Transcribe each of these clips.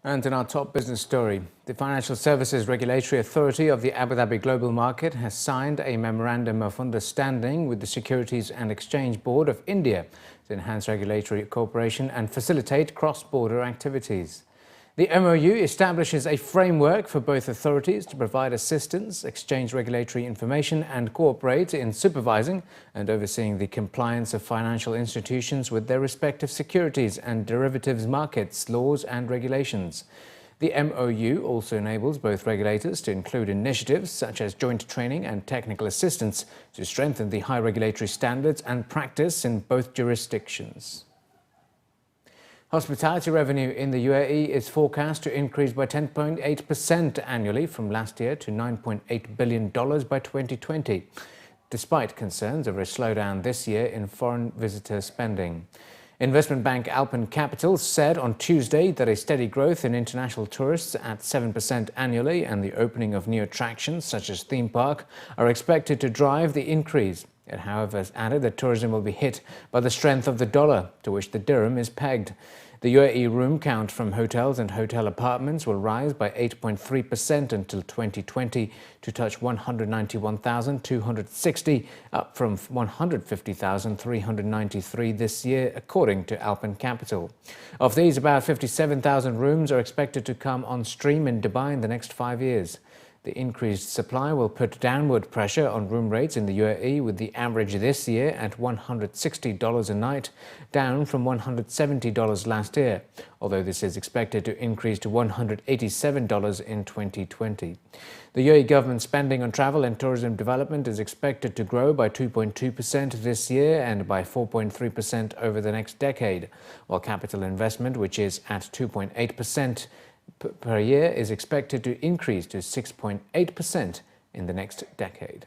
And in our top business story, the Financial Services Regulatory Authority of the Abu Dhabi Global Market has signed a memorandum of understanding with the Securities and Exchange Board of India to enhance regulatory cooperation and facilitate cross-border activities. The MOU establishes a framework for both authorities to provide assistance, exchange regulatory information and cooperate in supervising and overseeing the compliance of financial institutions with their respective securities and derivatives markets, laws and regulations. The MOU also enables both regulators to include initiatives such as joint training and technical assistance to strengthen the high regulatory standards and practice in both jurisdictions. Hospitality revenue in the UAE is forecast to increase by 10.8% annually from last year to $9.8 billion by 2020, despite concerns over a slowdown this year in foreign visitor spending. Investment bank Alpen Capital said on Tuesday that a steady growth in international tourists at 7% annually and the opening of new attractions such as theme park are expected to drive the increase. It, however, has added that tourism will be hit by the strength of the dollar, to which the dirham is pegged. The UAE room count from hotels and hotel apartments will rise by 8.3% until 2020 to touch 191,260, up from 150,393 this year, according to Alpen Capital. Of these, about 57,000 rooms are expected to come on stream in Dubai in the next 5 years. The increased supply will put downward pressure on room rates in the UAE, with the average this year at $160 a night, down from $170 last year, although this is expected to increase to $187 in 2020. The UAE government spending on travel and tourism development is expected to grow by 2.2% this year and by 4.3% over the next decade, while capital investment, which is at 2.8% per year, is expected to increase to 6.8% in the next decade.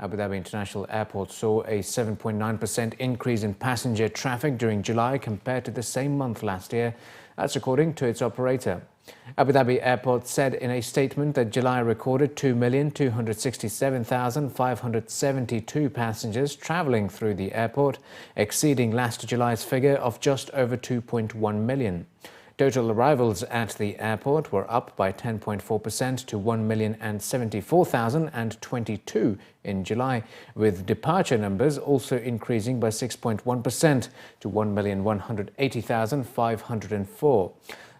Abu Dhabi International Airport saw a 7.9% increase in passenger traffic during July compared to the same month last year. That's according to its operator. Abu Dhabi Airport said in a statement that July recorded 2,267,572 passengers travelling through the airport, exceeding last July's figure of just over 2.1 million. Total arrivals at the airport were up by 10.4% to 1,074,022 in July, with departure numbers also increasing by 6.1% to 1,180,504.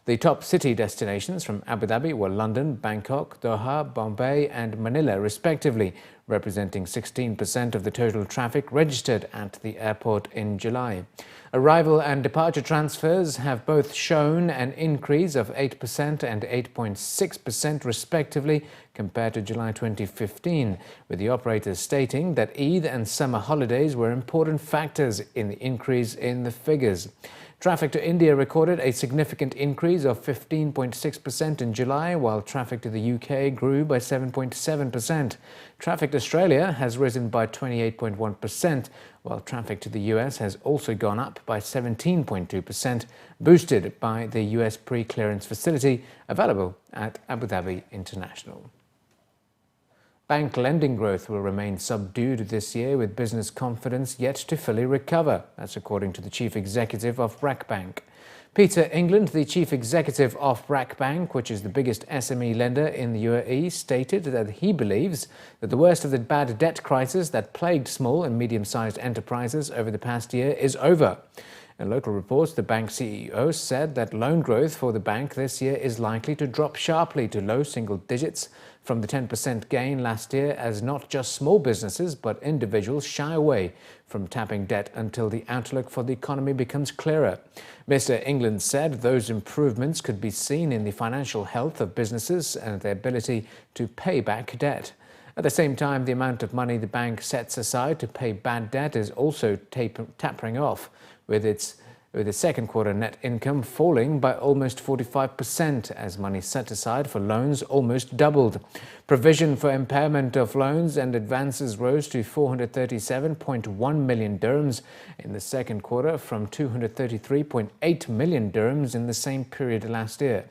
The top city destinations from Abu Dhabi were London, Bangkok, Doha, Bombay and Manila, respectively, representing 16% of the total traffic registered at the airport in July. Arrival and departure transfers have both shown an increase of 8% and 8.6% respectively compared to July 2015, with the operators stating that Eid and summer holidays were important factors in the increase in the figures. Traffic to India recorded a significant increase of 15.6% in July, while traffic to the UK grew by 7.7%. Traffic to Australia has risen by 28.1%, while traffic to the US has also gone up by 17.2%, boosted by the US pre-clearance facility available at Abu Dhabi International. Bank lending growth will remain subdued this year, with business confidence yet to fully recover. That's according to the Chief Executive of RAK Bank. Peter England, the Chief Executive of RAK Bank, which is the biggest SME lender in the UAE, stated that he believes that the worst of the bad debt crisis that plagued small and medium-sized enterprises over the past year is over. In local reports, the bank CEO said that loan growth for the bank this year is likely to drop sharply to low single digits from the 10% gain last year, as not just small businesses but individuals shy away from tapping debt until the outlook for the economy becomes clearer. Mr. England said those improvements could be seen in the financial health of businesses and their ability to pay back debt. At the same time, the amount of money the bank sets aside to pay bad debt is also tapering off, with its second quarter net income falling by almost 45% as money set aside for loans almost doubled. Provision for impairment of loans and advances rose to 437.1 million dirhams in the second quarter from 233.8 million dirhams in the same period last year.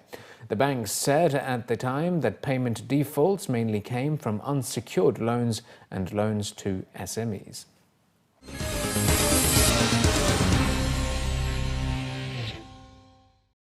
The bank said at the time that payment defaults mainly came from unsecured loans and loans to SMEs.